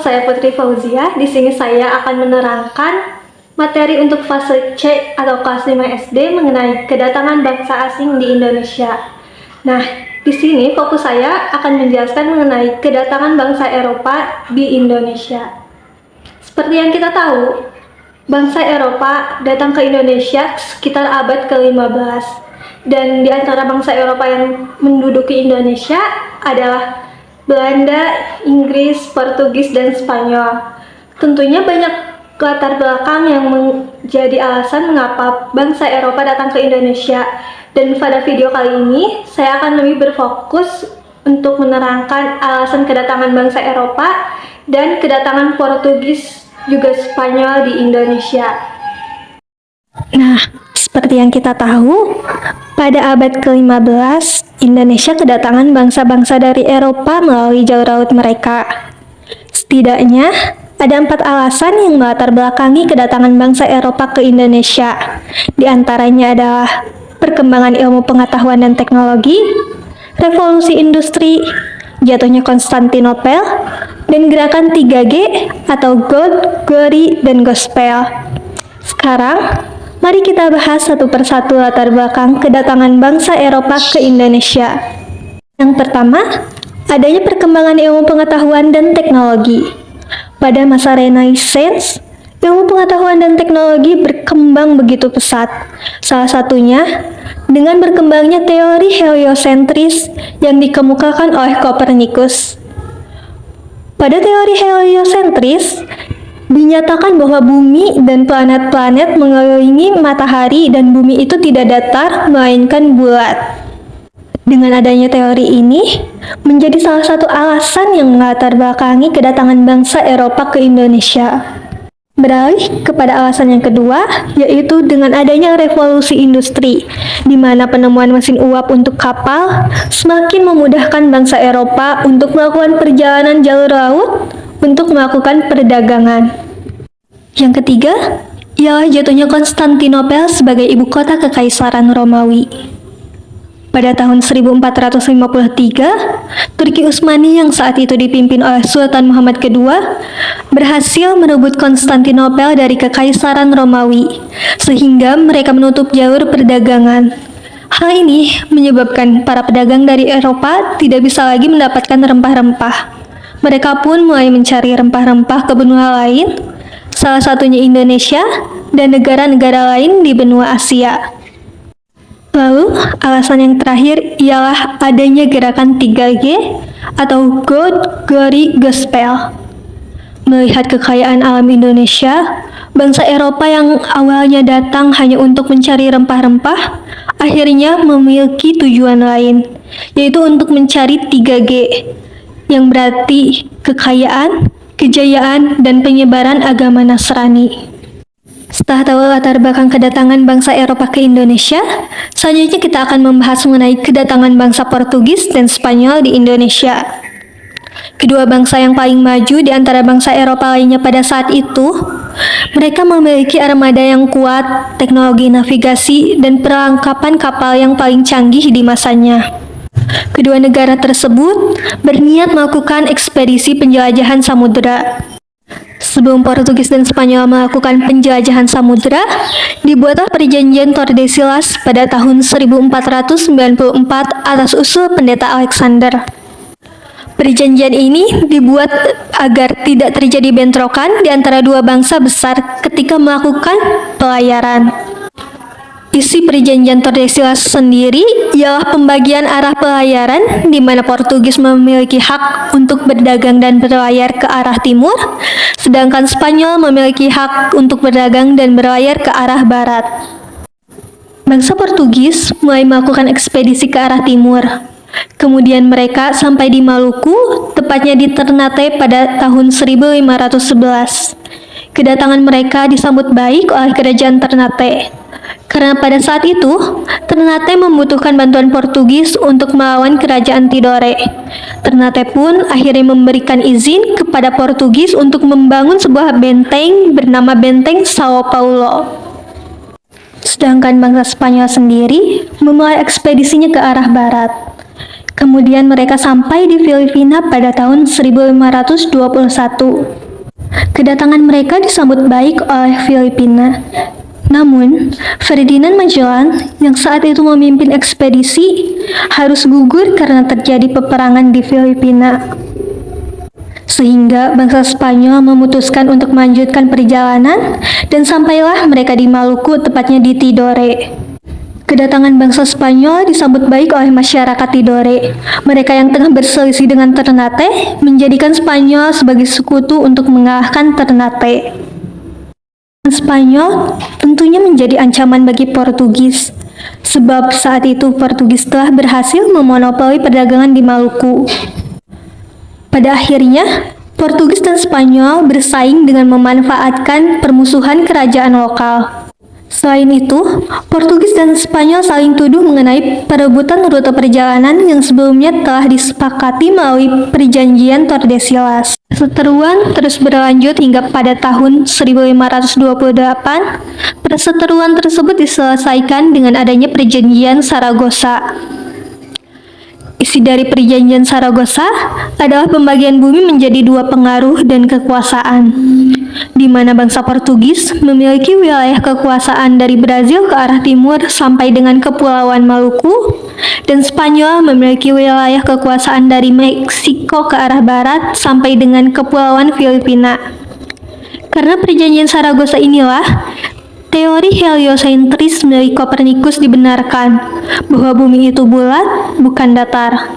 saya Putri Fauzia. Di sini saya akan menerangkan materi untuk fase C atau kelas 5 SD mengenai kedatangan bangsa asing di Indonesia. Nah, di sini fokus saya akan menjelaskan mengenai kedatangan bangsa Eropa di Indonesia. Seperti yang kita tahu, bangsa Eropa datang ke Indonesia sekitar abad ke-15. Dan di antara bangsa Eropa yang menduduki Indonesia adalah Belanda, Inggris, Portugis, dan Spanyol. Tentunya banyak latar belakang yang menjadi alasan mengapa bangsa Eropa datang ke Indonesia. Dan pada video kali ini, saya akan lebih berfokus untuk menerangkan alasan kedatangan bangsa Eropa dan kedatangan Portugis juga Spanyol di Indonesia. Nah, seperti yang kita tahu, pada abad ke-15, Indonesia kedatangan bangsa-bangsa dari Eropa melalui jalur laut mereka. Setidaknya, ada 4 alasan yang melatar belakangi kedatangan bangsa Eropa ke Indonesia. Di antaranya adalah perkembangan ilmu pengetahuan dan teknologi, revolusi industri, jatuhnya Konstantinopel, dan gerakan 3G atau God, Glory, dan Gospel. Sekarang, mari kita bahas satu persatu latar belakang kedatangan bangsa Eropa ke Indonesia. Yang pertama, adanya perkembangan ilmu pengetahuan dan teknologi. Pada masa Renaissance, ilmu pengetahuan dan teknologi berkembang begitu pesat. Salah satunya dengan berkembangnya teori heliosentris yang dikemukakan oleh Copernicus. Pada teori heliosentris, dinyatakan bahwa bumi dan planet-planet mengelilingi matahari dan bumi itu tidak datar, melainkan bulat. Dengan adanya teori ini, menjadi salah satu alasan yang melatar belakangi kedatangan bangsa Eropa ke Indonesia. Beralih kepada alasan yang kedua, yaitu dengan adanya revolusi industri, di mana penemuan mesin uap untuk kapal semakin memudahkan bangsa Eropa untuk melakukan perjalanan jalur laut untuk melakukan perdagangan. Yang ketiga, ialah jatuhnya Konstantinopel sebagai ibu kota Kekaisaran Romawi. Pada tahun 1453, Turki Utsmani yang saat itu dipimpin oleh Sultan Muhammad II berhasil merebut Konstantinopel dari Kekaisaran Romawi, sehingga mereka menutup jalur perdagangan. Hal ini menyebabkan para pedagang dari Eropa tidak bisa lagi mendapatkan rempah-rempah. Mereka pun mulai mencari rempah-rempah ke benua lain, salah satunya Indonesia dan negara-negara lain di benua Asia. Lalu, alasan yang terakhir ialah adanya gerakan 3G atau God, Glory, Gospel. Melihat kekayaan alam Indonesia, bangsa Eropa yang awalnya datang hanya untuk mencari rempah-rempah, akhirnya memiliki tujuan lain, yaitu untuk mencari 3G, yang berarti kekayaan, kejayaan, dan penyebaran agama Nasrani. Setelah tahu latar belakang kedatangan bangsa Eropa ke Indonesia, selanjutnya kita akan membahas mengenai kedatangan bangsa Portugis dan Spanyol di Indonesia. Kedua bangsa yang paling maju di antara bangsa Eropa lainnya pada saat itu, mereka memiliki armada yang kuat, teknologi navigasi, dan perlengkapan kapal yang paling canggih di masanya. Kedua negara tersebut berniat melakukan ekspedisi penjelajahan samudera. Sebelum Portugis dan Spanyol melakukan penjelajahan samudera, dibuatlah perjanjian Tordesillas pada tahun 1494 atas usul pendeta Alexander. Perjanjian ini dibuat agar tidak terjadi bentrokan di antara dua bangsa besar ketika melakukan pelayaran. Isi perjanjian Tordesillas sendiri ialah pembagian arah pelayaran di mana Portugis memiliki hak untuk berdagang dan berlayar ke arah timur, sedangkan Spanyol memiliki hak untuk berdagang dan berlayar ke arah barat. Bangsa Portugis mulai melakukan ekspedisi ke arah timur. Kemudian mereka sampai di Maluku, tepatnya di Ternate pada tahun 1511. Kedatangan mereka disambut baik oleh kerajaan Ternate. Karena pada saat itu, Ternate membutuhkan bantuan Portugis untuk melawan kerajaan Tidore. Ternate pun akhirnya memberikan izin kepada Portugis untuk membangun sebuah benteng bernama Benteng Sao Paulo. Sedangkan bangsa Spanyol sendiri memulai ekspedisinya ke arah barat. Kemudian mereka sampai di Filipina pada tahun 1521. Kedatangan mereka disambut baik oleh Filipina. Namun, Ferdinand Magellan yang saat itu memimpin ekspedisi harus gugur karena terjadi peperangan di Filipina. Sehingga bangsa Spanyol memutuskan untuk melanjutkan perjalanan dan sampailah mereka di Maluku, tepatnya di Tidore. Kedatangan bangsa Spanyol disambut baik oleh masyarakat Tidore. Mereka yang tengah berselisih dengan Ternate menjadikan Spanyol sebagai sekutu untuk mengalahkan Ternate. Spanyol tentunya menjadi ancaman bagi Portugis, sebab saat itu Portugis telah berhasil memonopoli perdagangan di Maluku. Pada akhirnya, Portugis dan Spanyol bersaing dengan memanfaatkan permusuhan kerajaan lokal. Selain itu, Portugis dan Spanyol saling tuduh mengenai perebutan rute perjalanan yang sebelumnya telah disepakati melalui perjanjian Tordesillas. Perseteruan terus berlanjut hingga pada tahun 1528. Perseteruan tersebut diselesaikan dengan adanya perjanjian Saragossa. Isi dari perjanjian Saragossa adalah pembagian bumi menjadi dua pengaruh dan kekuasaan, di mana bangsa Portugis memiliki wilayah kekuasaan dari Brazil ke arah timur sampai dengan Kepulauan Maluku, dan Spanyol memiliki wilayah kekuasaan dari Meksiko ke arah barat sampai dengan Kepulauan Filipina. Karena perjanjian Saragossa inilah, teori heliosentris milik Kopernikus dibenarkan, bahwa bumi itu bulat, bukan datar.